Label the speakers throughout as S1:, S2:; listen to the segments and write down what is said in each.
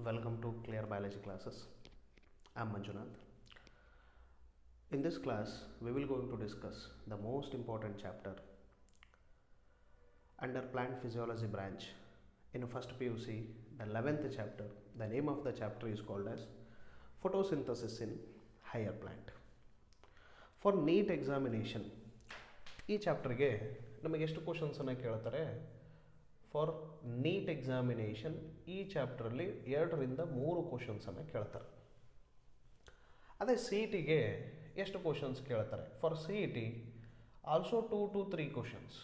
S1: Welcome to Clear Biology classes. I am Manjunath. In this class, we will going to discuss the most important chapter under plant physiology branch. In first PUC, the 11th chapter, the name of the chapter is called as photosynthesis in higher plant. For NEET examination, ಈ ಚಾಪ್ಟರ್ಗೆ ನಮಗೆ ಎಷ್ಟು ಕ್ವಶನ್ಸನ್ನು ಕೇಳ್ತಾರೆ? For NEET examination ಈ ಚಾಪ್ಟ್ರಲ್ಲಿ 2ರಿಂದ 3 ಕ್ವಶನ್ಸನ್ನು ಕೇಳ್ತಾರೆ. ಅದೇ C E ಟಿಗೆ ಎಷ್ಟು questions ಕೇಳ್ತಾರೆ? For C E T also 2 to 3 questions.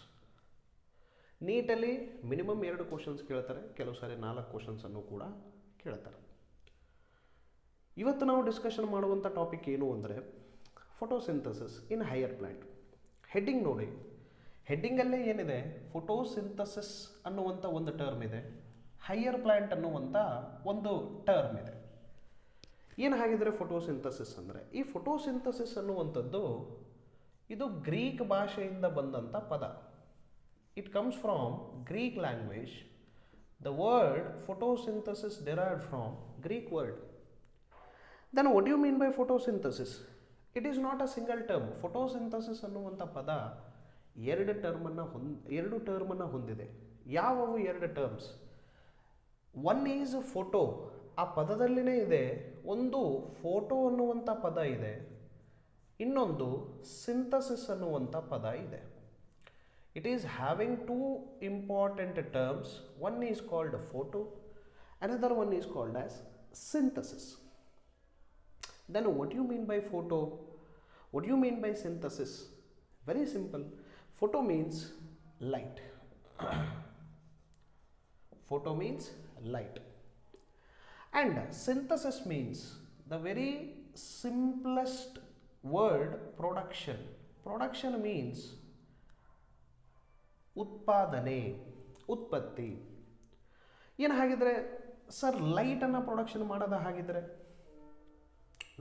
S1: ನೀಟಲ್ಲಿ ಮಿನಿಮಮ್ 2 ಕ್ವಶನ್ಸ್ ಕೇಳ್ತಾರೆ, ಕೆಲವು ಸಾರಿ 4 ಕ್ವಶನ್ಸನ್ನು ಕೂಡ ಕೇಳ್ತಾರೆ. ಇವತ್ತು ನಾವು ಡಿಸ್ಕಷನ್ ಮಾಡುವಂಥ ಟಾಪಿಕ್ ಏನು ಅಂದರೆ photosynthesis in higher plant. Heading ನೋಡಿ, ಹೆಡ್ಡಿಂಗಲ್ಲೇ ಏನಿದೆ, ಫೋಟೋಸಿಂಥಸಿಸ್ ಅನ್ನುವಂಥ ಒಂದು ಟರ್ಮ್ ಇದೆ, ಹೈಯರ್ ಪ್ಲ್ಯಾಂಟ್ ಅನ್ನುವಂಥ ಒಂದು ಟರ್ಮ್ ಇದೆ. ಏನು ಹಾಗಿದ್ರೆ ಫೋಟೋಸಿಂಥಸಿಸ್ ಅಂದರೆ, ಈ ಫೋಟೋಸಿಂಥಸಿಸ್ ಅನ್ನುವಂಥದ್ದು ಇದು ಗ್ರೀಕ್ ಭಾಷೆಯಿಂದ ಬಂದಂಥ ಪದ. It comes from Greek language. The word photosynthesis derived from Greek word. Then what you mean by photosynthesis? It is not a single term. Photosynthesis ಅನ್ನುವಂಥ ಪದ ಎರಡು ಟರ್ಮನ್ನು ಹೊಂದಿದೆ. ಯಾವುವು 2 ಟರ್ಮ್ಸ್? ಒನ್ ಈಸ್ ಫೋಟೋ, ಆ ಪದದಲ್ಲಿನೇ ಇದೆ. ಒಂದು ಫೋಟೋ ಅನ್ನುವಂಥ ಪದ ಇದೆ, ಇನ್ನೊಂದು ಸಿಂಥಸಿಸ್ ಅನ್ನುವಂಥ ಪದ ಇದೆ. It is having 2 important terms. One is called photo, another one is called as synthesis. Then what do you mean by photo? What do you mean by synthesis? Very simple. Photo means light. Photo means light. And synthesis means the very simplest word, production. Production means ಉತ್ಪಾದನೆ, ಉತ್ಪತ್ತಿ. ಏನು ಹಾಗಿದ್ರೆ sir, ಲೈಟನ್ನು production ಮಾಡೋದ ಹಾಗಿದ್ರೆ?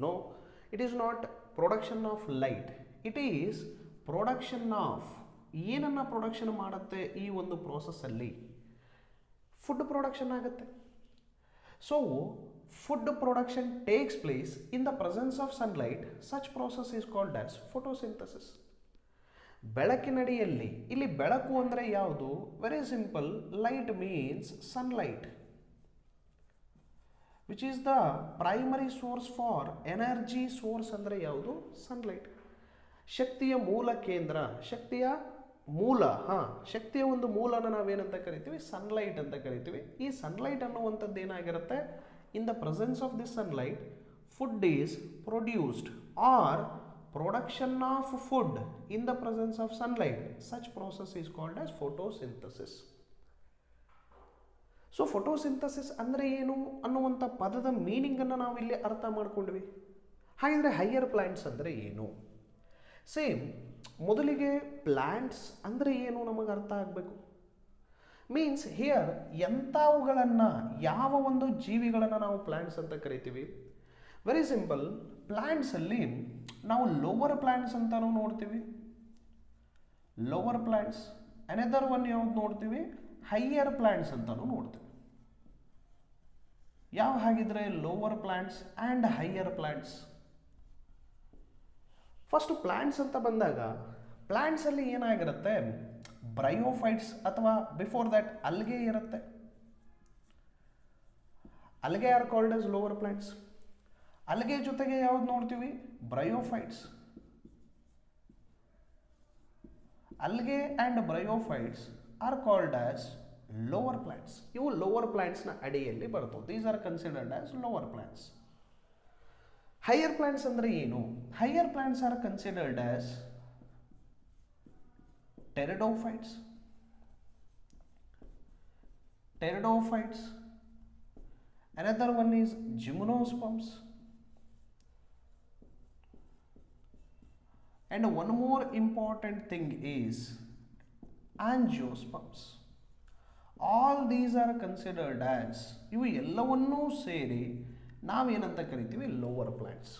S1: No, it is not production of light. It is production of ಏನನ್ನು production ಮಾಡುತ್ತೆ ಈ ಒಂದು ಪ್ರೋಸೆಸ್ಸಲ್ಲಿ? ಫುಡ್ ಪ್ರೊಡಕ್ಷನ್ ಆಗುತ್ತೆ. So food production takes place in the presence of sunlight. Such process is called as photosynthesis. ಬೆಳಕಿನಡಿಯಲ್ಲಿ, ಇಲ್ಲಿ ಬೆಳಕು ಅಂದರೆ ಯಾವುದು? Very simple. Light means sunlight, which is the primary source for energy. Source ಅಂದರೆ ಯಾವುದು? Sunlight. ಶಕ್ತಿಯ ಮೂಲ ಕೇಂದ್ರ, ಶಕ್ತಿಯ ಮೂಲ, ಶಕ್ತಿಯ ಒಂದು ಮೂಲನ ನಾವೇನಂತ ಕರಿತೀವಿ? ಸನ್ಲೈಟ್ ಅಂತ ಕರಿತೀವಿ. ಈ ಸನ್ಲೈಟ್ ಅನ್ನುವಂಥದ್ದು ಏನಾಗಿರುತ್ತೆ? In the presence of this sunlight food is produced or production of food in the presence of sunlight. Such process is called as photosynthesis. So photosynthesis ಅಂದರೆ ಏನು ಅನ್ನುವಂಥ ಪದದ ಮೀನಿಂಗನ್ನು ನಾವು ಇಲ್ಲಿ ಅರ್ಥ ಮಾಡ್ಕೊಂಡ್ವಿ. ಹಾಗಿದ್ರೆ ಹೈಯರ್ ಪ್ಲ್ಯಾಂಟ್ಸ್ ಅಂದರೆ ಏನು? ಸೇಮ್, ಮೊದಲಿಗೆ ಪ್ಲ್ಯಾಂಟ್ಸ್ ಅಂದರೆ ಏನು ನಮಗೆ ಅರ್ಥ ಆಗಬೇಕು. ಮೀನ್ಸ್ ಹಿಯರ್ ಎಂಥವುಗಳನ್ನು, ಯಾವ ಒಂದು ಜೀವಿಗಳನ್ನು ನಾವು ಪ್ಲ್ಯಾಂಟ್ಸ್ ಅಂತ ಕರಿತೀವಿ? Very simple. ಪ್ಲ್ಯಾಂಟ್ಸಲ್ಲಿ ನಾವು ಲೋವರ್ ಪ್ಲ್ಯಾಂಟ್ಸ್ ಅಂತಲೂ ನೋಡ್ತೀವಿ, ಲೋವರ್ ಪ್ಲ್ಯಾಂಟ್ಸ್. ಅನದರ್ ಒನ್ ಯಾವ್ದು ನೋಡ್ತೀವಿ? ಹೈಯರ್ ಪ್ಲ್ಯಾಂಟ್ಸ್ ಅಂತಲೂ ನೋಡ್ತೀವಿ. ಯಾವ ಹಾಗಿದ್ರೆ lower plants and higher plants? First plants ಅಂತ ಬಂದಾಗ, ಪ್ಲ್ಯಾಂಟ್ಸಲ್ಲಿ ಏನಾಗಿರುತ್ತೆ? ಬ್ರಯೋಫೈಟ್ಸ್ ಅಥವಾ ಬಿಫೋರ್ ದ್ಯಾಟ್ ಅಲ್ಗೆ ಇರುತ್ತೆ. Algae are called as lower plants. Algae ಜೊತೆಗೆ ಯಾವ್ದು ನೋಡ್ತೀವಿ? Bryophytes. Algae and bryophytes are called as lower plants. ಇವು ಲೋವರ್ ಪ್ಲ್ಯಾಂಟ್ಸ್ನ ಅಡಿಯಲ್ಲಿ ಬರ್ತವೆ. These are considered as lower plants. Higher plants ಅಂದರೆ ಏನು? Higher plants are considered as pteridophytes. Pteridophytes. Another one is gymnosperms. And one more important thing is angiosperms. All these are considered as, ಇವು ಎಲ್ಲವನ್ನೂ ಸೇರಿ ನಾವೇನಂತ ಕರಿತೀವಿ? Lower plants.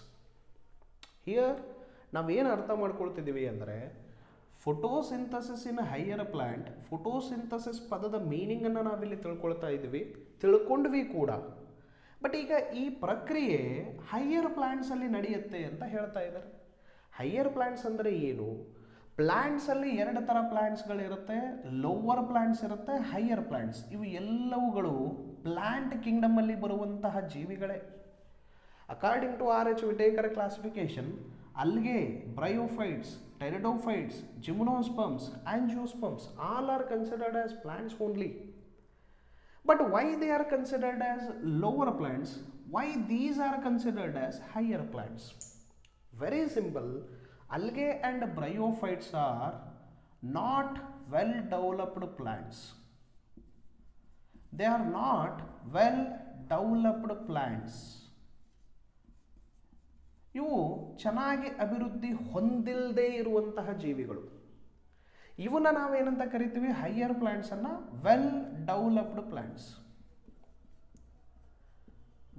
S1: Here ನಾವೇನು ಅರ್ಥ ಮಾಡ್ಕೊಳ್ತಿದ್ದೀವಿ ಅಂದರೆ, photosynthesis in higher plant, photosynthesis ಪದದ ಮೀನಿಂಗನ್ನು ನಾವಿಲ್ಲಿ ತಿಳ್ಕೊಳ್ತಾ ಇದ್ದೀವಿ, ತಿಳ್ಕೊಂಡ್ವಿ ಕೂಡ. ಬಟ್ ಈಗ ಈ ಪ್ರಕ್ರಿಯೆ ಹೈಯರ್ ಪ್ಲಾಂಟ್ಸಲ್ಲಿ ನಡೆಯುತ್ತೆ ಅಂತ ಹೇಳ್ತಾ ಇದ್ದಾರೆ. ಹೈಯರ್ ಪ್ಲಾಂಟ್ಸ್ ಅಂದರೆ ಏನು? ಪ್ಲಾಂಟ್ಸಲ್ಲಿ ಎರಡು ಥರ ಪ್ಲಾಂಟ್ಸ್ಗಳಿರುತ್ತೆ, ಲೋವರ್ ಪ್ಲಾಂಟ್ಸ್ ಇರುತ್ತೆ, ಹೈಯರ್ ಪ್ಲಾಂಟ್ಸ್. ಇವು ಎಲ್ಲವುಗಳು ಪ್ಲಾಂಟ್ ಕಿಂಗ್ಡಮಲ್ಲಿ ಬರುವಂತಹ ಜೀವಿಗಳೇ. According to RH Whittaker classification, algae, bryophytes, pteridophytes, gymnosperms, angiosperms all are considered as plants only. But why they are considered as lower plants? Why these are considered as higher plants? Very simple. Algae and bryophytes are not well developed plants. They are not well developed plants. ಇವು ಚೆನ್ನಾಗಿ ಅಭಿವೃದ್ಧಿ ಹೊಂದಿಲ್ಲದೆ ಇರುವಂತಹ ಜೀವಿಗಳು. ಇವನ್ನ ನಾವೇನಂತ ಕರಿತೀವಿ? Higher ಪ್ಲಾಂಟ್ಸನ್ನು well developed plants.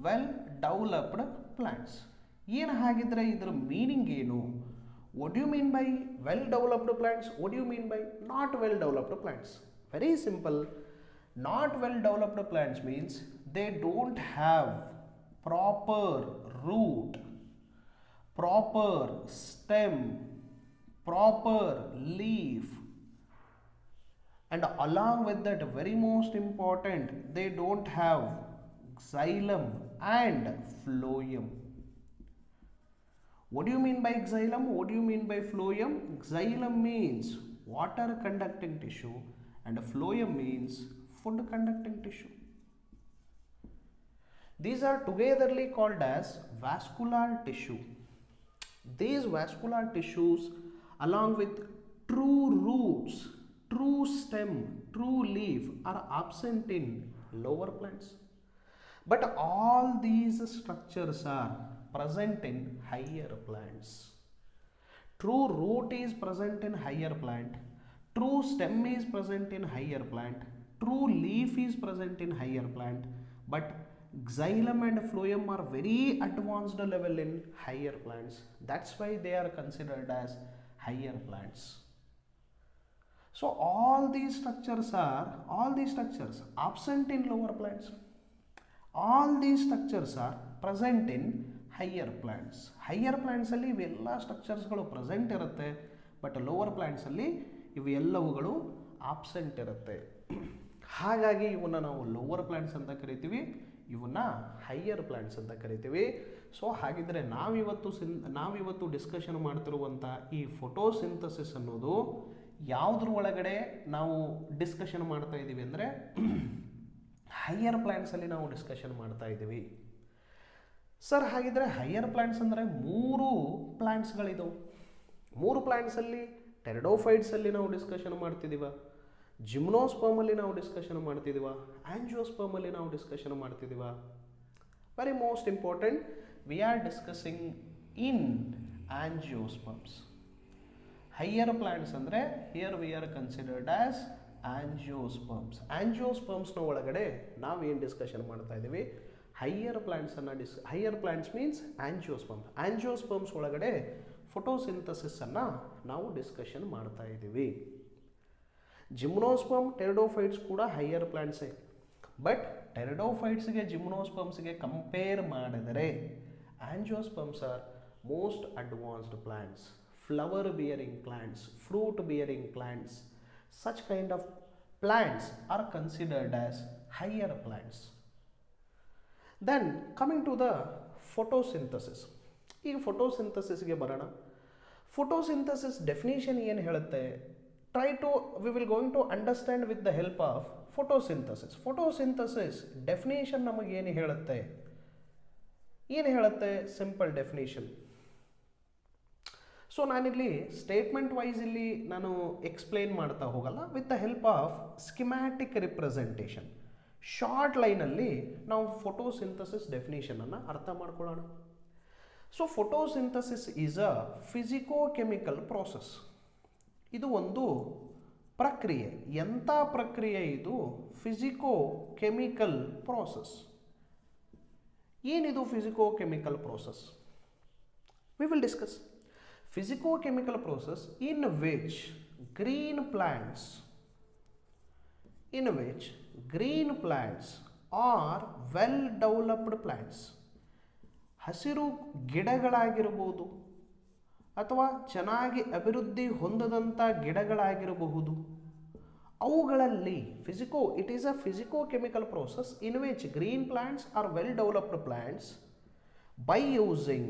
S1: Well developed plants ಏನು? ಹಾಗಿದ್ರೆ ಇದರ ಮೀನಿಂಗ್ ಏನು? What you mean by well developed plants? What you mean by not well developed plants? Very simple. Not well developed plants means they don't have proper root, proper stem, proper leaf, and along with that, very most important, they don't have xylem and phloem. What do you mean by xylem? What do you mean by phloem? Xylem means water conducting tissue and phloem means food conducting tissue. These are togetherly called as vascular tissue. These vascular tissues along with true roots, true stem, true leaf are absent in lower plants. But all these structures are present in higher plants. True root is present in higher plant, true stem is present in higher plant, true leaf is present in higher plant, but xylem and phloem are very advanced level in higher plants. That's why they are considered as higher plants. So all these structures absent in lower plants. All these structures are present in higher plants. Higher plants ಅಲ್ಲಿ ಇವೆಲ್ಲ ಸ್ಟ್ರಕ್ಚರ್ಸ್ಗಳು present ಇರುತ್ತೆ, but lower plants ಅಲ್ಲಿ ಇವು ಎಲ್ಲವುಗಳು absent ಇರುತ್ತೆ. ಹಾಗಾಗಿ ಇವನ್ನ ನಾವು lower plants ಅಂತ ಕರಿತೀವಿ, ಇವನ್ನ ಹೈಯರ್ ಪ್ಲಾಂಟ್ಸ್ ಅಂತ ಕರಿತೀವಿ. ಸೊ ಹಾಗಿದ್ರೆ ನಾವಿವತ್ತು ಡಿಸ್ಕಷನ್ ಮಾಡ್ತಿರುವಂಥ ಈ ಫೋಟೋಸಿಂಥಸಿಸ್ ಅನ್ನೋದು ಯಾವುದ್ರ ಒಳಗಡೆ ನಾವು ಡಿಸ್ಕಷನ್ ಮಾಡ್ತಾ ಇದ್ದೀವಿ ಅಂದರೆ ಹೈಯರ್ ಪ್ಲಾಂಟ್ಸಲ್ಲಿ ನಾವು ಡಿಸ್ಕಷನ್ ಮಾಡ್ತಾ ಇದ್ದೀವಿ. ಸರ್ ಹಾಗಿದ್ರೆ ಹೈಯರ್ ಪ್ಲಾಂಟ್ಸ್ ಅಂದರೆ 3 ಪ್ಲಾಂಟ್ಸ್ಗಳಿದವು. 3 ಪ್ಲಾಂಟ್ಸಲ್ಲಿ ಟೆರಿಡೋಫೈಟ್ಸಲ್ಲಿ ನಾವು ಡಿಸ್ಕಷನ್ ಮಾಡ್ತಿದ್ದೀವ, ಜಿಮ್ನೋಸ್ಪರ್ಮಲ್ಲಿ ನಾವು ಡಿಸ್ಕಷನ್ ಮಾಡ್ತಿದ್ದೀವ, ಆಂಜಿಯೋಸ್ಪರ್ಮಲ್ಲಿ ನಾವು ಡಿಸ್ಕಷನ್ ಮಾಡ್ತಿದ್ದೀವ. Very most important, we are discussing in angiosperms. Higher plants ಅಂದರೆ here we are considered as angiosperms. ಆಂಜಿಯೋಸ್ಪರ್ಮ್ಸ್ನ ಒಳಗಡೆ ನಾವು ಏನು ಡಿಸ್ಕಷನ್ ಮಾಡ್ತಾ ಇದ್ದೀವಿ? ಹೈಯರ್ ಪ್ಲಾಂಟ್ಸನ್ನು higher plants means angiosperms. Angiosperms ಒಳಗಡೆ ಫೋಟೋಸಿಂಥಸಿಸನ್ನು ನಾವು ಡಿಸ್ಕಷನ್ ಮಾಡ್ತಾ ಇದ್ದೀವಿ. ಜಿಮ್ನೋಸ್ಪರ್ಮ್, ಟೆರಿಡೋಫೈಟ್ಸ್ ಕೂಡ ಹೈಯರ್ ಪ್ಲಾಂಟ್ಸೇ. ಬಟ್ ಟೆರಿಡೋಫೈಟ್ಸ್ಗೆ ಜಿಮ್ನೋಸ್ಪರ್ಮ್ಸ್ಗೆ ಕಂಪೇರ್ ಮಾಡಿದರೆ angiosperms are most advanced plants, flower bearing plants, fruit bearing plants. Such kind of plants are considered as higher plants. Then coming to the photosynthesis. ಈಗ ಫೋಟೋಸಿಂಥಸಿಸ್ಗೆ ಬರೋಣ. Photosynthesis definition ಏನು ಹೇಳುತ್ತೆ? we will going to understand with the help of photosynthesis. Photosynthesis definition ನಮಗೆ ಏನು ಹೇಳುತ್ತೆ? Simple definition. So ನಾನಿಲ್ಲಿ statement wise ಇಲ್ಲಿ ನಾನು ಎಕ್ಸ್ಪ್ಲೇನ್ ಮಾಡ್ತಾ ಹೋಗಲ್ಲ. With the help of schematic representation short ಲೈನಲ್ಲಿ ನಾವು ಫೋಟೋಸಿಂಥಸಿಸ್ ಡೆಫಿನೇಷನನ್ನು ಅರ್ಥ ಮಾಡ್ಕೊಳ್ಳೋಣ. So photosynthesis is a physico-chemical process. ಇದು ಒಂದು ಪ್ರಕ್ರಿಯೆ. ಎಂಥ ಪ್ರಕ್ರಿಯೆ ಇದು? Physico-chemical process. ಏನಿದು physico-chemical process? We will discuss. Physico-chemical process in which green plants are well developed plants. ಹಸಿರು ಗಿಡಗಳಾಗಿರಬಹುದು ಅಥವಾ ಚೆನ್ನಾಗಿ ಅಭಿವೃದ್ಧಿ ಹೊಂದದಂಥ ಗಿಡಗಳಾಗಿರಬಹುದು. ಅವುಗಳಲ್ಲಿ it is a physico chemical process in which green plants R well developed plants by using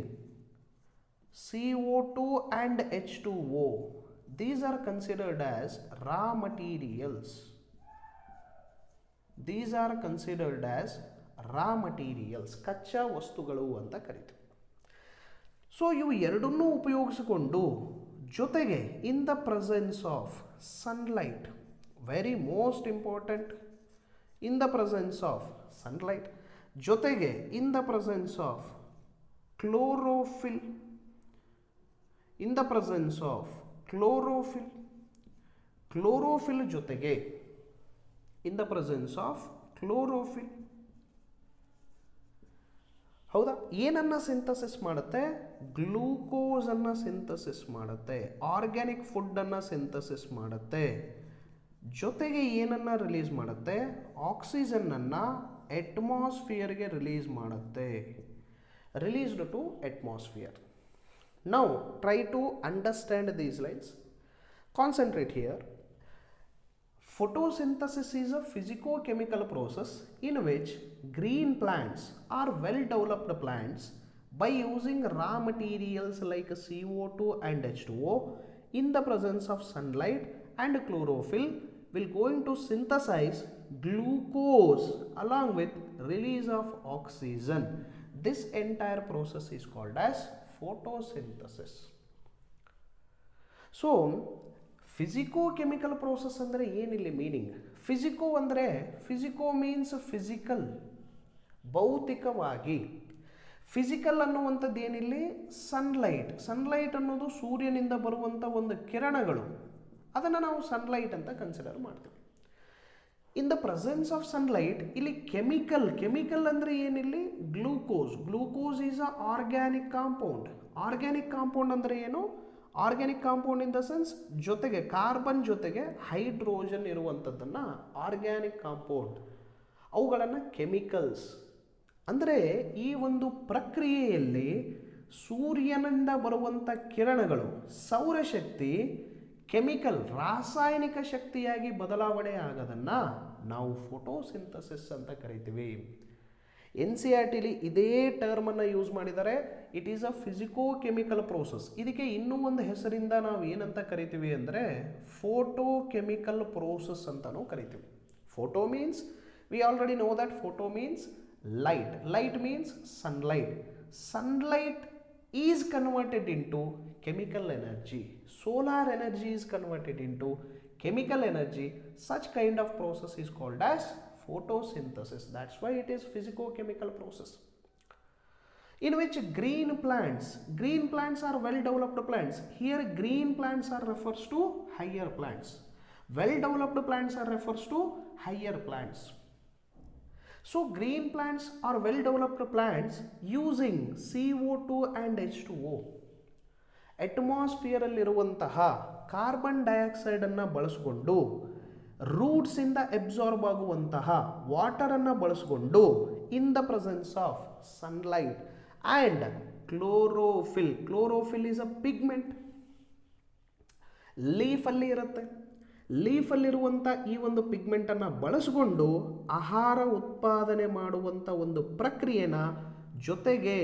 S1: CO2 and H2O. These are considered as raw materials. These are considered as raw materials. ಕಚ್ಚಾ ವಸ್ತುಗಳು ಅಂತ ಕರೀತೀವಿ. So ಇವು ಎರಡನ್ನೂ ಉಪಯೋಗಿಸಿಕೊಂಡು ಜೊತೆಗೆ in the presence of sunlight, very most important, in the presence of sunlight ಜೊತೆಗೆ in the presence of chlorophyll, in the presence of chlorophyll ಜೊತೆಗೆ in the presence of chlorophyll, ಹೌದಾ, ಏನನ್ನ ಸಿಂಥಸಿಸ್ ಮಾಡುತ್ತೆ? ಗ್ಲೂಕೋಸ್ ಅನ್ನ ಸಿಂಥಸಿಸ್ ಮಾಡುತ್ತೆ, organic food ಅನ್ನ synthesis ಮಾಡುತ್ತೆ, ಜೊತೆಗೆ ಏನನ್ನ ರಿಲೀಸ್ ಮಾಡುತ್ತೆ? ಆಕ್ಸಿಜನ್ ಅನ್ನ ಅಟ್ಮಾಸ್ಫಿಯರ್ಗೆ ರಿಲೀಸ್ ಮಾಡುತ್ತೆ, released to atmosphere. Now try to understand these lines. Concentrate here. Photosynthesis is a physico-chemical process in which green plants are well developed plants by using raw materials like CO2 and H2O in the presence of sunlight and chlorophyll will going to synthesize glucose along with release of oxygen. This entire process is called as photosynthesis. So physico-chemical process ಅಂದರೆ ಏನಿಲ್ಲಿ meaning? Physico ಅಂದರೆ physico means physical, ಭೌತಿಕವಾಗಿ. Physical ಅನ್ನುವಂಥದ್ದು ಏನಿಲ್ಲಿ? Sunlight. Sunlight ಅನ್ನೋದು ಸೂರ್ಯನಿಂದ ಬರುವಂಥ ಒಂದು ಕಿರಣಗಳು, ಅದನ್ನು ನಾವು ಸನ್ಲೈಟ್ ಅಂತ ಕನ್ಸಿಡರ್ ಮಾಡ್ತೀವಿ. In the presence of sunlight ಇಲ್ಲಿ ಕೆಮಿಕಲ್ ಅಂದರೆ ಏನಿಲ್ಲಿ? Glucose is a organic compound. Organic compound ಅಂದರೆ ಏನು? Organic compound in the sense ಜೊತೆಗೆ ಕಾರ್ಬನ್ ಜೊತೆಗೆ ಹೈಡ್ರೋಜನ್ ಇರುವಂಥದ್ದನ್ನು ಆರ್ಗ್ಯಾನಿಕ್ ಕಾಂಪೌಂಡ್, ಅವುಗಳನ್ನು ಕೆಮಿಕಲ್ಸ್ ಅಂದರೆ ಈ ಒಂದು ಪ್ರಕ್ರಿಯೆಯಲ್ಲಿ ಸೂರ್ಯನಿಂದ ಬರುವಂಥ ಕಿರಣಗಳು, ಸೌರಶಕ್ತಿ ಕೆಮಿಕಲ್ ರಾಸಾಯನಿಕ ಶಕ್ತಿಯಾಗಿ ಬದಲಾವಣೆ ಆಗೋದನ್ನು ನಾವು ಫೋಟೋಸಿಂಥಸಿಸ್ ಅಂತ ಕರಿತೀವಿ. NCERTಲಿ ಇದೇ ಟರ್ಮನ್ನು ಯೂಸ್ ಮಾಡಿದ್ದಾರೆ. It is a physico chemical process. ಇದಕ್ಕೆ ಇನ್ನೂ ಒಂದು ಹೆಸರಿಂದ ನಾವು ಏನಂತ ಕರಿತೀವಿ ಅಂದರೆ ಫೋಟೋ ಕೆಮಿಕಲ್ ಪ್ರೋಸೆಸ್ ಅಂತಲೂ ಕರಿತೀವಿ. Photo means we already no that photo means light means sunlight is converted into chemical energy. Solar energy is converted into chemical energy. Such kind of process is called as photosynthesis. That's why it is physico-chemical process. In which green plants are well developed plants. Here green plants are refers to higher plants. Well developed plants are refers to higher plants. So green plants are well developed plants using CO2 and H2O. Atmosphere ಅಲ್ಲಿರುವಂತಹ carbon dioxide ಅನ್ನು ಬಳಸಿಕೊಂಡು roots ಇಂದ absorb ಆಗುವಂತಹ water ಅನ್ನು ಬಳಸಿಕೊಂಡು in the presence of sunlight and chlorophyll is a pigment. ಲೀಫಲ್ಲಿ ಇರುತ್ತೆ. ಲೀಫಲ್ಲಿರುವಂಥ ಈ ಒಂದು ಪಿಗ್ಮೆಂಟನ್ನು ಬಳಸಿಕೊಂಡು ಆಹಾರ ಉತ್ಪಾದನೆ ಮಾಡುವಂಥ ಒಂದು ಪ್ರಕ್ರಿಯೆನ ಜೊತೆಗೆ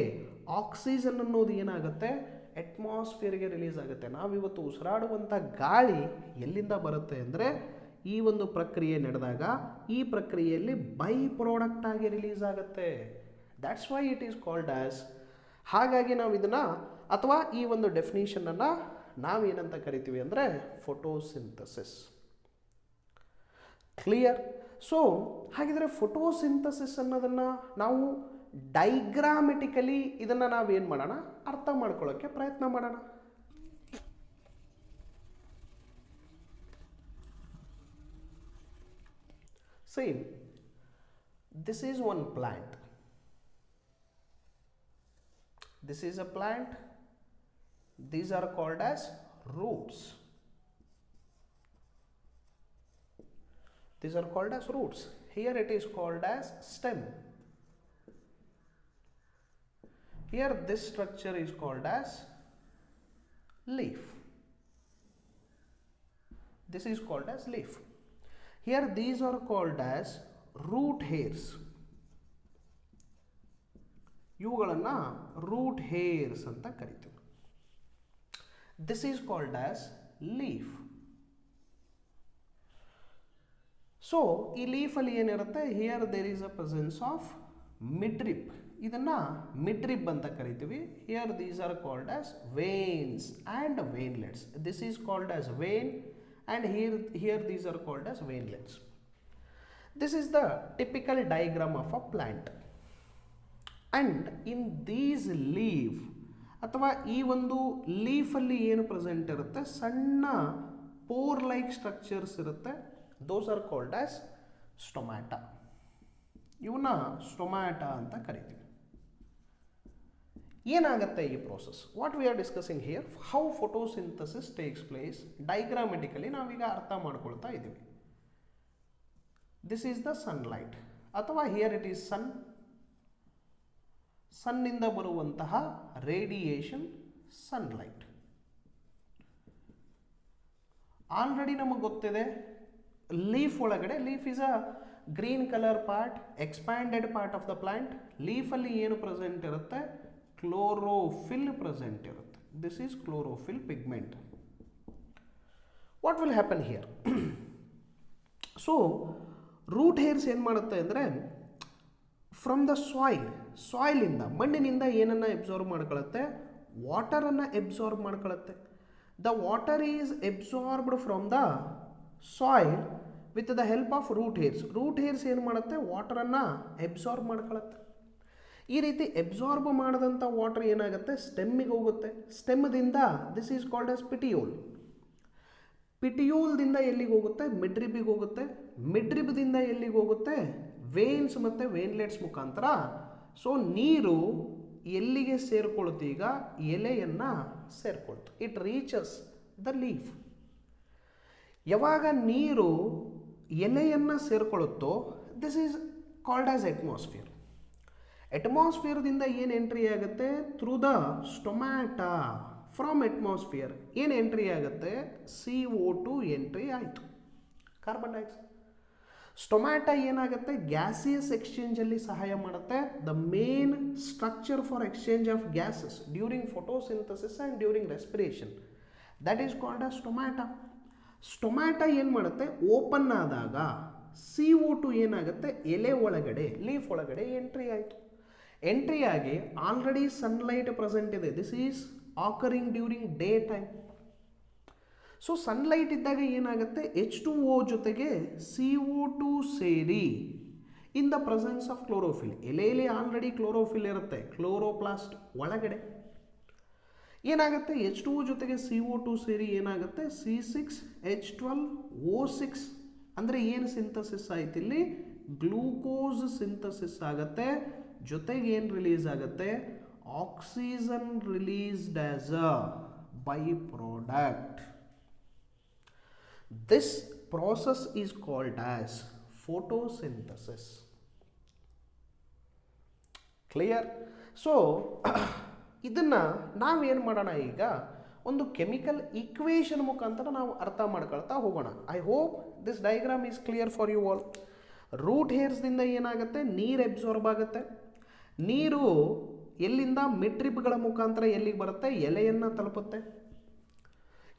S1: ಆಕ್ಸಿಜನ್ ಅನ್ನೋದು ಏನಾಗುತ್ತೆ? ಅಟ್ಮಾಸ್ಫಿಯರ್ಗೆ ರಿಲೀಸ್ ಆಗುತ್ತೆ. ನಾವಿವತ್ತು ಉಸಿರಾಡುವಂಥ ಗಾಳಿ ಎಲ್ಲಿಂದ ಬರುತ್ತೆ ಅಂದರೆ ಈ ಒಂದು ಪ್ರಕ್ರಿಯೆ ನಡೆದಾಗ ಈ ಪ್ರಕ್ರಿಯೆಯಲ್ಲಿ ಬೈ ಪ್ರಾಡಕ್ಟ್ ಆಗಿ ರಿಲೀಸ್ ಆಗುತ್ತೆ. That's why it is called as. ಹಾಗಾಗಿ ನಾವು ಇದನ್ನು ಅಥವಾ ಈ ಒಂದು ಡೆಫಿನಿಷನನ್ನು ನಾವೇನಂತ ಕರಿತೀವಿ ಅಂದರೆ ಫೋಟೋಸಿಂಥಸಿಸ್. ಕ್ಲಿಯರ್? ಸೊ ಹಾಗಿದ್ರೆ ಫೋಟೋಸಿಂಥಸಿಸ್ ಅನ್ನೋದನ್ನು ನಾವು ಡೈಗ್ರಾಮೆಟಿಕಲಿ ಇದನ್ನು ನಾವೇನು ಮಾಡೋಣ, ಅರ್ಥ ಮಾಡ್ಕೊಳ್ಳೋಕ್ಕೆ ಪ್ರಯತ್ನ ಮಾಡೋಣ. See, this is one plant. This is a plant. These are called as roots. These are called as roots. Here it is called as stem. Here this structure is called as leaf. This is called as leaf. Here these are called as root hairs. ಇವುಗಳನ್ನು root hairs ಅಂತ ಕರಿತೀವಿ. This is called as leaf. So ಈ ಲೀಫಲ್ಲಿ ಏನಿರುತ್ತೆ, here there is a presence of midrib. ಇದನ್ನು midrib ಅಂತ ಕರಿತೀವಿ. Here these are called as veins and veinlets. This is called as vein and here these are called as veinlets. This is the typical diagram of a plant. And in these leave ಅಥವಾ ಈ ಒಂದು ಲೀಫಲ್ಲಿ ಏನು present ಇರುತ್ತೆ, ಸಣ್ಣ four like structures ಇರುತ್ತೆ. Those are called as stomata. ಇವನ್ನ stomata ಅಂತ ಕರಿತೀವಿ. ಏನಾಗುತ್ತೆ ಈ process? What we are discussing here, how photosynthesis takes place. Diagrammatically ನಾವೀಗ ಅರ್ಥ ಮಾಡ್ಕೊಳ್ತಾ ಇದ್ದೀವಿ. ದಿಸ್ ಈಸ್ ದ ಸನ್ಲೈಟ್ ಅಥವಾ ಹಿಯರ್ ಇಟ್ ಈಸ್ ಸನ್. ಸನ್ನಿಂದ ಬರುವಂತಹ ರೇಡಿಯೇಷನ್ ಸನ್ಲೈಟ್. ಆಲ್ರೆಡಿ ನಮಗೆ ಗೊತ್ತಿದೆ ಲೀಫ್ ಒಳಗಡೆ, leaf is a green colour part, expanded part of the plant. ಲೀಫಲ್ಲಿ ಏನು ಪ್ರೆಸೆಂಟ್ ಇರುತ್ತೆ, ಕ್ಲೋರೋಫಿಲ್ ಪ್ರೆಸೆಂಟ್ ಇರುತ್ತೆ. This is chlorophyll pigment. What will happen here? So root hairs ಏನು ಮಾಡುತ್ತೆ ಅಂದರೆ, ಫ್ರಮ್ ದ ಸಾಯಿಲಿಂದ, ಮಣ್ಣಿನಿಂದ ಏನನ್ನು ಎಬ್ಸಾರ್ವ್ ಮಾಡ್ಕೊಳ್ಳುತ್ತೆ, ವಾಟರನ್ನು ಎಬ್ಸಾರ್ವ್ ಮಾಡ್ಕೊಳ್ಳುತ್ತೆ. The water is absorbed from the soil with the help of root hairs. Root hairs ಏನು ಮಾಡುತ್ತೆ, ವಾಟರನ್ನು ಎಬ್ಸಾರ್ಬ್ ಮಾಡ್ಕೊಳ್ಳುತ್ತೆ. ಈ ರೀತಿ ಎಬ್ಸಾರ್ಬ್ ಮಾಡಿದಂಥ ವಾಟರ್ ಏನಾಗುತ್ತೆ, ಸ್ಟೆಮ್ಮಿಗೆ ಹೋಗುತ್ತೆ. ಸ್ಟೆಮ್ದಿಂದ this is called as petiole. ಪಿಟಿಯೋಲ್ದಿಂದ ಎಲ್ಲಿಗೆ ಹೋಗುತ್ತೆ, ಮಿಡ್ರಿಬಿಗೆ ಹೋಗುತ್ತೆ. ಮಿಡ್ರಿಬ್ದಿಂದ ಎಲ್ಲಿಗೆ ಹೋಗುತ್ತೆ, ವೇನ್ಸ್ ಮತ್ತು ವೇನ್ಲೆಟ್ಸ್ ಮುಖಾಂತರ. ಸೊ ನೀರು ಎಲ್ಲಿಗೆ ಸೇರ್ಕೊಳ್ತು, ಈಗ ಎಲೆಯನ್ನು ಸೇರ್ಕೊಳ್ತು. It reaches the leaf. ಯಾವಾಗ ನೀರು ಎಲೆಯನ್ನು ಸೇರ್ಕೊಳ್ಳುತ್ತೋ, this is called as atmosphere. ಎಟ್ಮಾಸ್ಫಿಯರ್ದಿಂದ ಏನು ಎಂಟ್ರಿ ಆಗುತ್ತೆ, through the stomata. From atmosphere ಏನು ಎಂಟ್ರಿ ಆಗುತ್ತೆ, CO2 ಎಂಟ್ರಿ ಆಯಿತು, ಕಾರ್ಬನ್ ಡೈಆಕ್ಸೈಡ್. ಸ್ಟೊಮ್ಯಾಟಾ ಏನಾಗುತ್ತೆ, ಗ್ಯಾಸಿಯಸ್ ಎಕ್ಸ್ಚೇಂಜಲ್ಲಿ ಸಹಾಯ ಮಾಡುತ್ತೆ. The main structure for exchange of gases during photosynthesis and during respiration, that is called as stomata. Stomata ಏನು ಮಾಡುತ್ತೆ, ಓಪನ್ ಆದಾಗ CO2 ಏನಾಗುತ್ತೆ, ಎಲೆ ಒಳಗಡೆ, ಲೀಫ್ ಒಳಗಡೆ ಎಂಟ್ರಿ ಆಯಿತು. ಎಂಟ್ರಿ ಆಗಿ ಆಲ್ರೆಡಿ ಸನ್ಲೈಟ್ ಪ್ರೆಸೆಂಟ್ ಇದೆ. This is occurring during day time. So sunlight ಇದ್ದಾಗ ಏನಾಗುತ್ತೆ, H2O ಜೊತೆಗೆ CO2 ಸೇರಿ in the presence of chlorophyll. ಎಲೆಯಲ್ಲಿ ಆಲ್ರೆಡಿ ಕ್ಲೋರೋಫಿಲ್ ಇರುತ್ತೆ, ಕ್ಲೋರೋಪ್ಲಾಸ್ಟ್ ಒಳಗಡೆ. ಏನಾಗುತ್ತೆ, H2O ಜೊತೆಗೆ CO2 ಸೇರಿ ಏನಾಗುತ್ತೆ, C6H12O6. ಅಂದರೆ ಏನು ಸಿಂಥಸಿಸ್ ಆಯ್ತು ಇಲ್ಲಿ, ಗ್ಲೂಕೋಸ್ ಸಿಂಥಸಿಸ್ ಆಗುತ್ತೆ. ಜೊತೆಗೆ ಏನು ರಿಲೀಸ್ ಆಗುತ್ತೆ, oxygen released as a by product. This process is called as photosynthesis. Clear? So ಇದನ್ನು ನಾವೇನು ಮಾಡೋಣ, ಈಗ ಒಂದು ಕೆಮಿಕಲ್ ಈಕ್ವೇಷನ್ ಮುಖಾಂತರ ನಾವು ಅರ್ಥ ಮಾಡ್ಕೊಳ್ತಾ ಹೋಗೋಣ. I hope this diagram is clear for you all. Root ಹೇರ್ಸ್ದಿಂದ ಏನಾಗುತ್ತೆ, ನೀರು ಎಬ್ಸಾರ್ಬ್ ಆಗುತ್ತೆ. ನೀರು ಎಲ್ಲಿಂದ, ಮಿಡ್ರಿಬ್ಗಳ ಮುಖಾಂತರ ಎಲ್ಲಿಗೆ ಬರುತ್ತೆ, ಎಲೆಯನ್ನು ತಲುಪುತ್ತೆ.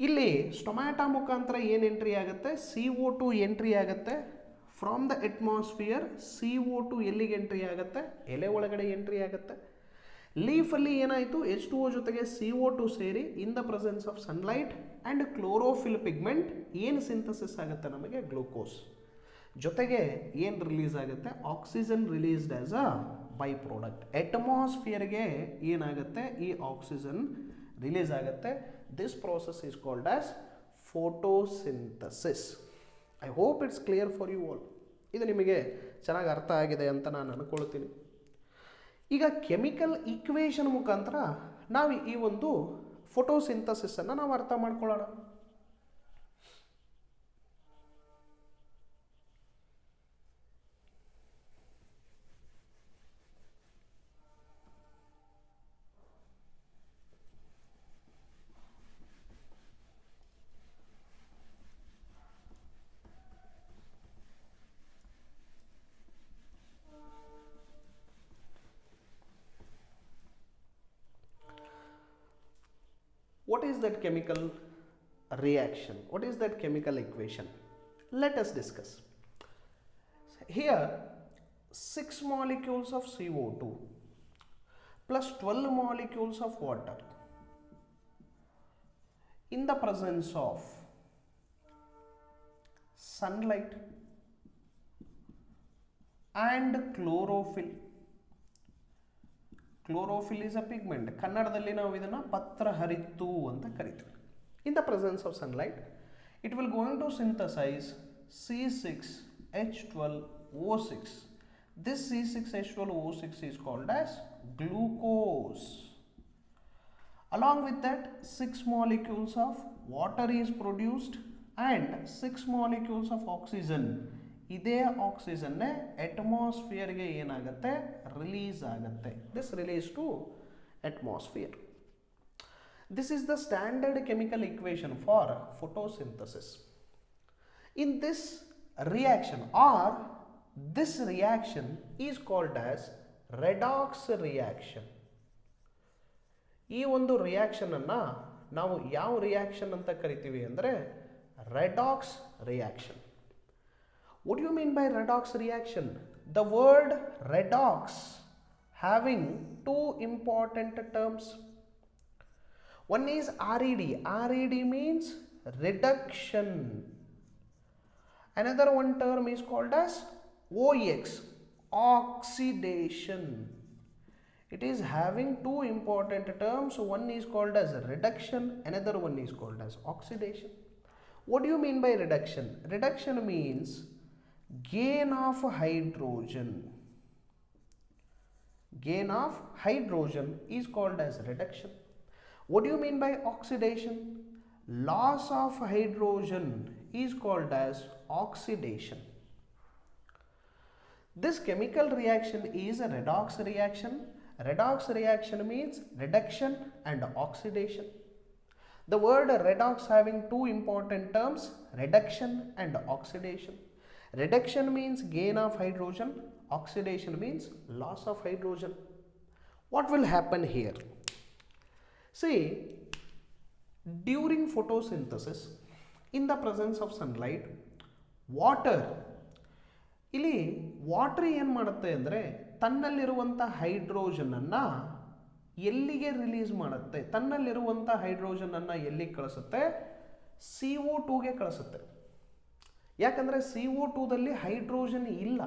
S1: ಇಲ್ಲಿ ಸ್ಟೊಮ್ಯಾಟಾ ಮುಖಾಂತರ ಏನು ಎಂಟ್ರಿ ಆಗುತ್ತೆ, CO2 ಎಂಟ್ರಿ ಆಗುತ್ತೆ. ಫ್ರಾಮ್ ದ ಅಟ್ಮಾಸ್ಫಿಯರ್ CO2 ಎಲ್ಲಿಗೆ ಎಂಟ್ರಿ ಆಗುತ್ತೆ, ಎಲೆ ಒಳಗಡೆ ಎಂಟ್ರಿ ಆಗುತ್ತೆ. ಲೀಫಲ್ಲಿ ಏನಾಯಿತು, H2O ಜೊತೆಗೆ CO2 ಸೇರಿ in the presence of sunlight and chlorophyll pigment ಏನು ಸಿಂಥಸಿಸ್ ಆಗುತ್ತೆ, ನಮಗೆ ಗ್ಲೂಕೋಸ್. ಜೊತೆಗೆ ಏನು ರಿಲೀಸ್ ಆಗುತ್ತೆ, oxygen released as a by product. ಅಟ್ಮಾಸ್ಫಿಯರ್ಗೆ ಏನಾಗುತ್ತೆ, ಈ ಆಕ್ಸಿಜನ್ ರಿಲೀಸ್ ಆಗುತ್ತೆ. This process is called as photosynthesis. I hope it's clear for you all. ಇದು ನಿಮಗೆ ಚೆನ್ನಾಗಿ ಅರ್ಥ ಆಗಿದೆ ಅಂತ ನಾನು ಅನ್ಕೊಳ್ತೀನಿ. ಈಗ ಕೆಮಿಕಲ್ ಈಕ್ವೇಷನ್ ಮುಖಾಂತರ ನಾವು ಈ ಒಂದು ಫೋಟೋಸಿಂಥಸಿಸನ್ನು ನಾವು ಅರ್ಥ ಮಾಡ್ಕೊಳ್ಳೋಣ. is that chemical reaction? What is that chemical equation? Let us discuss. Here 6 molecules of CO2 plus 12 molecules of water in the presence of sunlight and chlorophyll. Chlorophyll is a pigment. ಕನ್ನಡದಲ್ಲಿ ನಾವು ಇದನ್ನ ಪತ್ರಹರಿತ್ತು ಅಂತ ಕರಿತೀವಿ. In the presence of sunlight, it will going to synthesize C6H12O6. This C6H12O6 is called as glucose. Along with that, 6 molecules of water is produced and 6 molecules of oxygen. ಇದೇ ಆಕ್ಸಿಜನ್ನೇ ಅಟ್ಮಾಸ್ಫಿಯರ್ಗೆ ಏನಾಗುತ್ತೆ, release ಆಗುತ್ತೆ. This release to atmosphere. This is the standard chemical equation for photosynthesis. In this reaction or this reaction is called as redox reaction. ಈ ಒಂದು reaction ಅನ್ನ ನಾವು ಯಾವ reaction ಅಂತ ಕರಿತೀವಿ ಅಂದರೆ redox reaction. What do you mean by redox reaction? The word redox having two important terms. One is RED. RED means reduction. Another one term is called as OX, oxidation. It is having two important terms. One is called as reduction, another one is called as oxidation. What do you mean by reduction? Reduction means gain of hydrogen. Gain of hydrogen is called as reduction. What do you mean by oxidation? Loss of hydrogen is called as oxidation. This chemical reaction is a redox reaction. Redox reaction means reduction and oxidation. The word redox having two important terms, reduction and oxidation. Reduction means gain of hydrogen, oxidation means loss of hydrogen. What will happen here? See, during photosynthesis, in the presence of sunlight, water, ಇಲ್ಲಿ water ಏನು ಮಾಡುತ್ತೆ ಅಂದರೆ ತನ್ನಲ್ಲಿರುವಂಥ ಹೈಡ್ರೋಜನನ್ನು ಎಲ್ಲಿಗೆ release ಮಾಡುತ್ತೆ? ತನ್ನಲ್ಲಿರುವಂಥ ಹೈಡ್ರೋಜನನ್ನು ಎಲ್ಲಿಗೆ ಕಳಿಸುತ್ತೆ? CO2ಗೆ ಕಳಿಸುತ್ತೆ. ಯಾಕಂದರೆ CO2ದಲ್ಲಿ hydrogen ಇಲ್ಲ.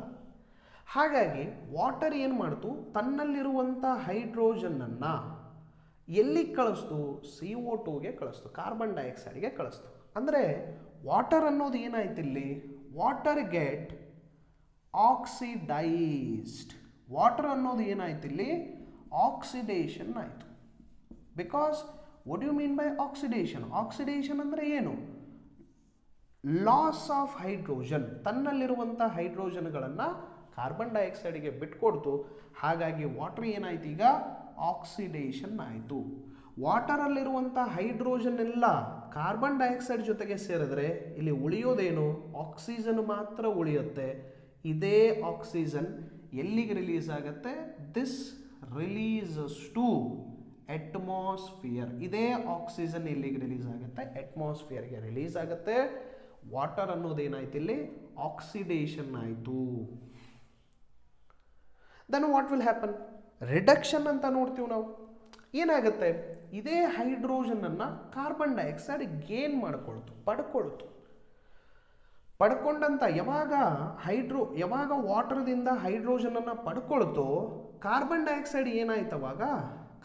S1: ಹಾಗಾಗಿ ವಾಟರ್ ಏನು ಮಾಡ್ತು? ತನ್ನಲ್ಲಿರುವಂಥ ಹೈಡ್ರೋಜನನ್ನು ಎಲ್ಲಿಗೆ ಕಳಿಸ್ತು? CO2ಗೆ ಕಳಿಸ್ತು, ಕಾರ್ಬನ್ ಡೈಆಕ್ಸೈಡ್ಗೆ ಕಳಿಸ್ತು. ಅಂದರೆ ವಾಟರ್ ಅನ್ನೋದು ಏನಾಯ್ತು ಇಲ್ಲಿ? Water get oxidised. ವಾಟರ್ ಅನ್ನೋದು ಏನಾಯ್ತು ಇಲ್ಲಿ? ಆಕ್ಸಿಡೇಷನ್ ಆಯಿತು. Because what you mean by oxidation? Oxidation ಅಂದರೆ ಏನು? Loss of hydrogen. ತನ್ನಲ್ಲಿರುವಂಥ ಹೈಡ್ರೋಜನ್ಗಳನ್ನು ಕಾರ್ಬನ್ ಡೈಆಕ್ಸೈಡ್ಗೆ ಬಿಟ್ಕೊಡ್ತು. ಹಾಗಾಗಿ ವಾಟರ್ ಏನಾಯ್ತು? ಈಗ ಆಕ್ಸಿಡೇಷನ್ ಆಯಿತು. ವಾಟರಲ್ಲಿರುವಂಥ ಹೈಡ್ರೋಜನ್ ಎಲ್ಲ ಕಾರ್ಬನ್ ಡೈಆಕ್ಸೈಡ್ ಜೊತೆಗೆ ಸೇರಿದ್ರೆ ಇಲ್ಲಿ ಉಳಿಯೋದೇನು? ಆಕ್ಸಿಜನ್ ಮಾತ್ರ ಉಳಿಯುತ್ತೆ. ಇದೇ ಆಕ್ಸಿಜನ್ ಎಲ್ಲಿಗೆ ರಿಲೀಸ್ ಆಗುತ್ತೆ? This releases to atmosphere. ಇದೇ ಆಕ್ಸಿಜನ್ ಎಲ್ಲಿಗೆ ರಿಲೀಸ್ ಆಗುತ್ತೆ? ಅಟ್ಮಾಸ್ಫಿಯರ್ಗೆ ರಿಲೀಸ್ ಆಗುತ್ತೆ. ವಾಟರ್ ಅನ್ನೋದು ಏನಾಯ್ತು ಇಲ್ಲಿ? ಆಕ್ಸಿಡೇಷನ್ ಆಯಿತು. Then what will happen? Reduction ಅಂತ ನೋಡ್ತೀವಿ ನಾವು. ಏನಾಗುತ್ತೆ? ಇದೇ ಹೈಡ್ರೋಜನನ್ನು ಕಾರ್ಬನ್ ಡೈಆಕ್ಸೈಡ್ ಗೇನ್ ಮಾಡಿಕೊಳ್ತು, ಪಡ್ಕೊಂಡಂತ ಯಾವಾಗ ವಾಟರ್ದಿಂದ ಹೈಡ್ರೋಜನನ್ನು ಪಡ್ಕೊಳ್ತೋ ಕಾರ್ಬನ್ ಡೈಆಕ್ಸೈಡ್ ಏನಾಯ್ತು? ಅವಾಗ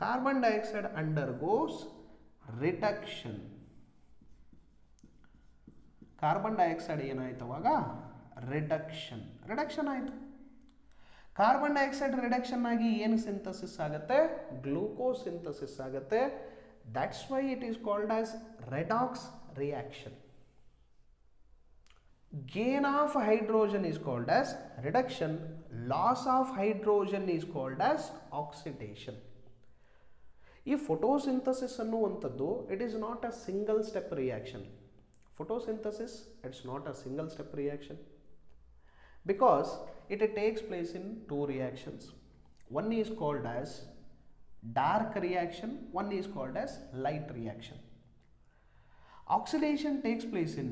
S1: carbon dioxide undergoes reduction. Carbon dioxide ಏನಾಯ್ತು? ಅವಾಗ ರಿಡಕ್ಷನ್ ಆಯಿತು. ಕಾರ್ಬನ್ ಡೈಆಕ್ಸೈಡ್ ರಿಡಕ್ಷನ್ ಆಗಿ ಏನು ಸಿಂಥಸಿಸ್ ಆಗುತ್ತೆ? ಗ್ಲೂಕೋಸ್ ಸಿಂಥಸಿಸ್ ಆಗುತ್ತೆ. That's why it is called as redox reaction. Gain of hydrogen is called as reduction. Loss of hydrogen is called as oxidation. ಈ photosynthesis ಅನ್ನುವಂಥದ್ದು it is not a single step reaction. Photosynthesis, it's not a single step reaction because it takes place in two reactions. One is called as dark reaction, one is called as light reaction. Oxidation takes place in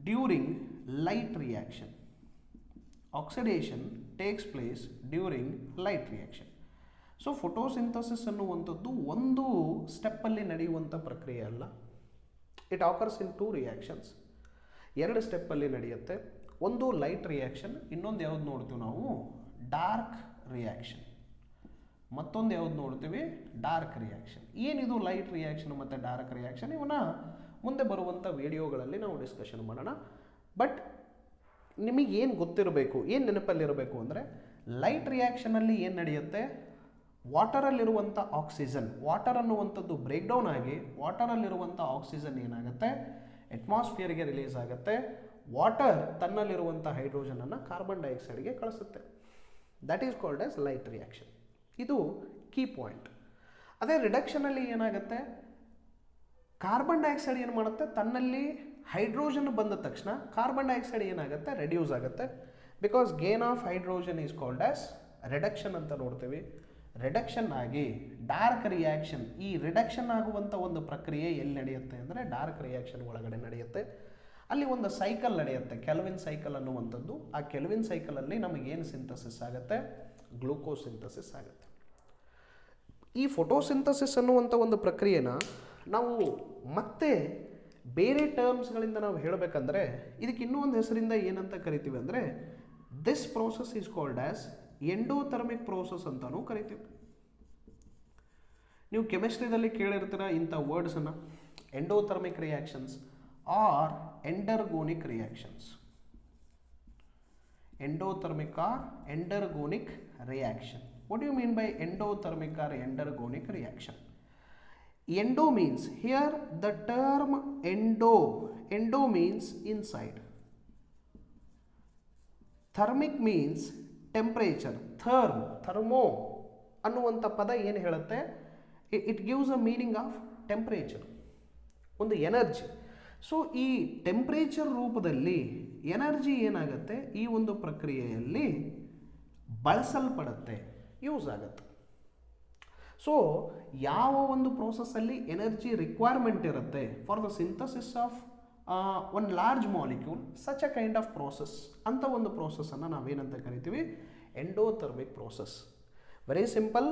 S1: during light reaction. Oxidation takes place during light reaction. So photosynthesis ಅನ್ನುವಂಥದ್ದು ಒಂದು ಸ್ಟೆಪ್ಪಲ್ಲಿ ನಡೆಯುವಂಥ ಪ್ರಕ್ರಿಯೆ ಅಲ್ಲ. It occurs in 2 reactions. 2 ಸ್ಟೆಪ್ಪಲ್ಲಿ ನಡೆಯುತ್ತೆ. ಒಂದು light reaction, ಇನ್ನೊಂದು ಯಾವ್ದು ನೋಡ್ತೀವಿ ನಾವು ಡಾರ್ಕ್ ರಿಯಾಕ್ಷನ್. ಮತ್ತೊಂದು ಯಾವ್ದು ನೋಡ್ತೀವಿ ಡಾರ್ಕ್ ರಿಯಾಕ್ಷನ್. ಏನಿದು ಲೈಟ್ ರಿಯಾಕ್ಷನ್ ಮತ್ತು ಡಾರ್ಕ್ ರಿಯಾಕ್ಷನ್ ಇವನ್ನ ಮುಂದೆ ಬರುವಂಥ ವಿಡಿಯೋಗಳಲ್ಲಿ ನಾವು ಡಿಸ್ಕಷನ್ ಮಾಡೋಣ. ಬಟ್ ನಿಮಗೆ ಏನು ಗೊತ್ತಿರಬೇಕು, ಏನು ನೆನಪಲ್ಲಿರಬೇಕು ಅಂದರೆ ಲೈಟ್ ರಿಯಾಕ್ಷನಲ್ಲಿ ಏನು ನಡೆಯುತ್ತೆ, ವಾಟರಲ್ಲಿರುವಂಥ ಆಕ್ಸಿಜನ್, ವಾಟರ್ ಅನ್ನುವಂಥದ್ದು ಬ್ರೇಕ್ ಡೌನ್ ಆಗಿ ವಾಟರಲ್ಲಿರುವಂಥ ಆಕ್ಸಿಜನ್ ಏನಾಗುತ್ತೆ ಅಟ್ಮಾಸ್ಫಿಯರ್ಗೆ ರಿಲೀಸ್ ಆಗುತ್ತೆ. ವಾಟರ್ ತನ್ನಲ್ಲಿರುವಂಥ ಹೈಡ್ರೋಜನನ್ನು ಕಾರ್ಬನ್ ಡೈಆಕ್ಸೈಡ್ಗೆ ಕಳಿಸುತ್ತೆ. That is called as light reaction. ಇದು ಕೀ ಪಾಯಿಂಟ್. ಅದೇ ರಿಡಕ್ಷನಲ್ಲಿ ಏನಾಗುತ್ತೆ, ಕಾರ್ಬನ್ ಡೈಆಕ್ಸೈಡ್ ಏನು ಮಾಡುತ್ತೆ, ತನ್ನಲ್ಲಿ ಹೈಡ್ರೋಜನ್ ಬಂದ ತಕ್ಷಣ ಕಾರ್ಬನ್ ಡೈಆಕ್ಸೈಡ್ ಏನಾಗುತ್ತೆ ರೆಡ್ಯೂಸ್ ಆಗುತ್ತೆ. Because gain of hydrogen is called as reduction ಅಂತ ನೋಡ್ತೀವಿ. ರಿಡಕ್ಷನ್ ಆಗಿ ಡಾರ್ಕ್ ರಿಯಾಕ್ಷನ್, ಈ ರಿಡಕ್ಷನ್ ಆಗುವಂಥ ಒಂದು ಪ್ರಕ್ರಿಯೆ ಎಲ್ಲಿ ನಡೆಯುತ್ತೆ ಅಂದರೆ ಡಾರ್ಕ್ ರಿಯಾಕ್ಷನ್ ಒಳಗಡೆ ನಡೆಯುತ್ತೆ. ಅಲ್ಲಿ ಒಂದು ಸೈಕಲ್ ನಡೆಯುತ್ತೆ, ಕೆಲ್ವಿನ್ ಸೈಕಲ್ ಅನ್ನುವಂಥದ್ದು. ಆ ಕೆಲ್ವಿನ್ ಸೈಕಲಲ್ಲಿ ನಮಗೇನು ಸಿಂಥಸಿಸ್ ಆಗುತ್ತೆ, ಗ್ಲೂಕೋಸ್ ಸಿಂಥಸಿಸ್ ಆಗುತ್ತೆ. ಈ ಫೋಟೋಸಿಂಥಸಿಸ್ ಅನ್ನುವಂಥ ಒಂದು ಪ್ರಕ್ರಿಯೆನ ನಾವು ಮತ್ತೆ ಬೇರೆ ಟರ್ಮ್ಸ್ಗಳಿಂದ ನಾವು ಹೇಳಬೇಕಂದ್ರೆ ಇದಕ್ಕೆ ಇನ್ನೂ ಒಂದು ಹೆಸರಿಂದ ಏನಂತ ಕರಿತೀವಿ ಅಂದರೆ this process is called as endothermic process ಅಂತಲೂ ಕರಿತೀವಿ. ನೀವು ಕೆಮಿಸ್ಟ್ರಿದಲ್ಲಿ ಕೇಳಿರ್ತೀರ ಇಂಥ ವರ್ಡ್ಸನ್ನು, endothermic reactions or endergonic reactions. Endothermic or endergonic reaction. What do you mean by endothermic or endergonic reaction? Endo means, here the term endo means inside. Thermic means temperature. Thermo ಅನ್ನುವಂಥ ಪದ ಏನು ಹೇಳುತ್ತೆ, it gives a meaning of temperature, ಒಂದು energy. So ಈ temperature ರೂಪದಲ್ಲಿ energy ಏನಾಗುತ್ತೆ ಈ ಒಂದು ಪ್ರಕ್ರಿಯೆಯಲ್ಲಿ ಬಳಸಲ್ಪಡುತ್ತೆ, ಯೂಸ್ ಆಗುತ್ತೆ. ಸೊ ಯಾವ ಒಂದು ಪ್ರೋಸೆಸ್ಸಲ್ಲಿ ಎನರ್ಜಿ ರಿಕ್ವೈರ್ಮೆಂಟ್ ಇರುತ್ತೆ for the synthesis of one large molecule, such a kind of process ಅಂತ ಒಂದು ಪ್ರೋಸೆಸ್ಸನ್ನು ನಾವೇನಂತ ಕರಿತೀವಿ, endothermic process. Very simple,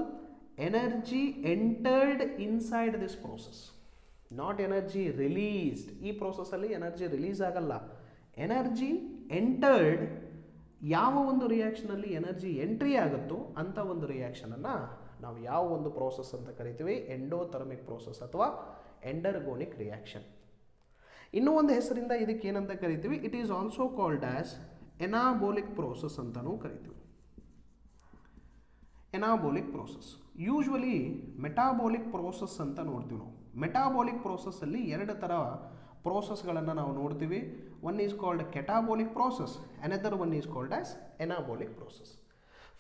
S1: energy entered inside this process, not energy released. ಈ ಪ್ರೋಸೆಸ್ಸಲ್ಲಿ ಎನರ್ಜಿ ರಿಲೀಸ್ ಆಗಲ್ಲ, ಎನರ್ಜಿ ಎಂಟರ್ಡ್. ಯಾವ ಒಂದು ರಿಯಾಕ್ಷನಲ್ಲಿ ಎನರ್ಜಿ ಎಂಟ್ರಿ ಆಗುತ್ತೋ ಅಂಥ ಒಂದು ರಿಯಾಕ್ಷನನ್ನು ನಾವು ಯಾವ ಒಂದು ಪ್ರೋಸೆಸ್ ಅಂತ ಕರಿತೀವಿ, ಎಂಡೋಥರ್ಮಿಕ್ ಪ್ರೋಸೆಸ್ ಅಥವಾ ಎಂಡರ್ಗೋನಿಕ್ ರಿಯಾಕ್ಷನ್. ಇನ್ನೂ ಒಂದು ಹೆಸರಿಂದ ಇದಕ್ಕೆ ಏನಂತ ಕರಿತೀವಿ, it is also called as anabolic process ಅಂತಲೂ ಕರಿತೀವಿ. Anabolic process. Usually metabolic process ಅಂತ ನೋಡ್ತೀವಿ ನಾವು. ಮೆಟಾಬೋಲಿಕ್ ಪ್ರೋಸೆಸ್ಸಲ್ಲಿ 2 ಥರ ಪ್ರೋಸೆಸ್ಗಳನ್ನು ನಾವು ನೋಡ್ತೀವಿ. One is called catabolic process, another one is called as anabolic process.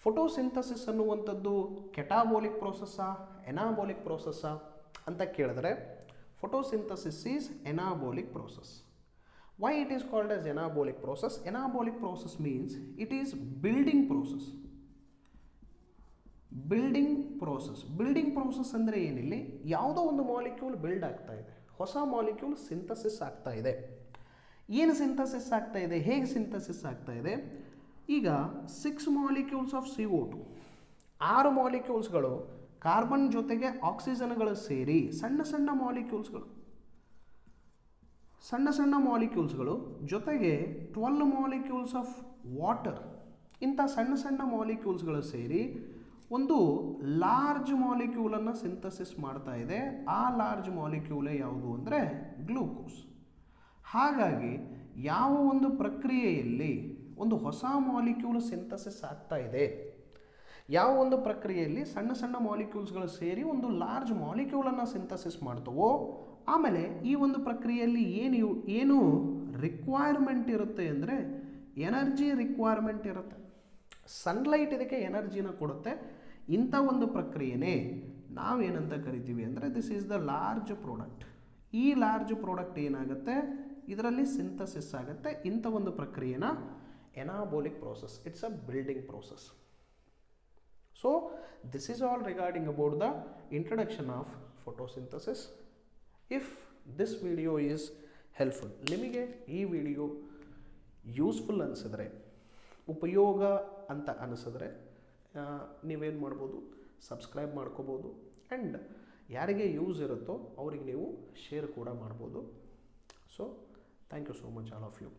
S1: Photosynthesis ಅನ್ನುವಂಥದ್ದು ಕೆಟಾಬೋಲಿಕ್ ಪ್ರೋಸೆಸ್ಸಾ ಎನಾಬೋಲಿಕ್ ಪ್ರೋಸೆಸ್ಸಾ ಅಂತ ಕೇಳಿದ್ರೆ photosynthesis is anabolic process. Why it is called as anabolic process? Anabolic process means it is building process. Building process ಅಂದರೆ ಏನಿಲ್ಲ, ಯಾವುದೋ ಒಂದು molecule build ಆಗ್ತಾ ಇದೆ, ಹೊಸ ಮಾಲಿಕ್ಯೂಲ್ ಸಿಂಥಸಿಸ್ ಆಗ್ತಾ ಇದೆ. ಏನು ಸಿಂಥಸಿಸ್ ಆಗ್ತಾ ಇದೆ, ಹೇಗೆ ಸಿಂಥಸಿಸ್ ಆಗ್ತಾ ಇದೆ? ಈಗ 6 ಮಾಲಿಕ್ಯೂಲ್ಸ್ ಆಫ್ CO2, 6 ಮಾಲಿಕ್ಯೂಲ್ಸ್ಗಳು ಕಾರ್ಬನ್ ಜೊತೆಗೆ ಆಕ್ಸಿಜನ್ಗಳು ಸೇರಿ ಸಣ್ಣ ಸಣ್ಣ ಮಾಲಿಕ್ಯೂಲ್ಸ್ಗಳು ಜೊತೆಗೆ 12 ಮಾಲಿಕ್ಯೂಲ್ಸ್ ಆಫ್ ವಾಟರ್, ಇಂಥ ಸಣ್ಣ ಮಾಲಿಕ್ಯೂಲ್ಸ್ಗಳು ಸೇರಿ ಒಂದು ಲಾರ್ಜ್ ಮಾಲಿಕ್ಯೂಲನ್ನು ಸಿಂಥಸಿಸ್ ಮಾಡ್ತಾ ಇದೆ. ಆ ಲಾರ್ಜ್ ಮಾಲಿಕ್ಯೂಲೇ ಯಾವುದು ಅಂದರೆ ಗ್ಲೂಕೋಸ್. ಹಾಗಾಗಿ ಯಾವ ಒಂದು ಪ್ರಕ್ರಿಯೆಯಲ್ಲಿ ಒಂದು ಹೊಸ ಮಾಲಿಕ್ಯೂಲ್ ಸಿಂಥಸಿಸ್ ಆಗ್ತಾ ಇದೆ, ಯಾವ ಒಂದು ಪ್ರಕ್ರಿಯೆಯಲ್ಲಿ ಸಣ್ಣ ಮಾಲಿಕ್ಯೂಲ್ಸ್ಗಳು ಸೇರಿ ಒಂದು ಲಾರ್ಜ್ ಮಾಲಿಕ್ಯೂಲನ್ನು ಸಿಂಥಸಿಸ್ ಮಾಡ್ತವೋ, ಆಮೇಲೆ ಈ ಒಂದು ಪ್ರಕ್ರಿಯೆಯಲ್ಲಿ ಏನು ರಿಕ್ವೈರ್ಮೆಂಟ್ ಇರುತ್ತೆ ಅಂದರೆ ಎನರ್ಜಿ ರಿಕ್ವೈರ್ಮೆಂಟ್ ಇರುತ್ತೆ. ಸನ್ಲೈಟ್ ಇದಕ್ಕೆ ಎನರ್ಜಿನ ಕೊಡುತ್ತೆ. ಇಂಥ ಒಂದು ಪ್ರಕ್ರಿಯೆನೇ ನಾವೇನಂತ ಕರಿತೀವಿ ಅಂದರೆ this is the large product. ಈ ಲಾರ್ಜ್ ಪ್ರಾಡಕ್ಟ್ ಏನಾಗುತ್ತೆ, ಇದರಲ್ಲಿ ಸಿಂಥಸಿಸ್ ಆಗುತ್ತೆ. ಇಂಥ ಒಂದು ಪ್ರಕ್ರಿಯೆನ anabolic process, it's a building process. So this is all regarding about the introduction of photosynthesis. If this video is helpful. ನಿಮಗೆ ಈ ವಿಡಿಯೋ ಯೂಸ್ಫುಲ್ ಅನಿಸಿದ್ರೆ, ಉಪಯೋಗ ಅಂತ ಅನಿಸಿದ್ರೆ ನೀವೇನು ಮಾಡ್ಬೋದು, ಸಬ್ಸ್ಕ್ರೈಬ್ ಮಾಡ್ಕೋಬೋದು. ಆ್ಯಂಡ್ ಯಾರಿಗೆ ಯೂಸ್ ಇರುತ್ತೋ ಅವ್ರಿಗೆ ನೀವು ಶೇರ್ ಕೂಡ ಮಾಡ್ಬೋದು. So thank you so much all of you.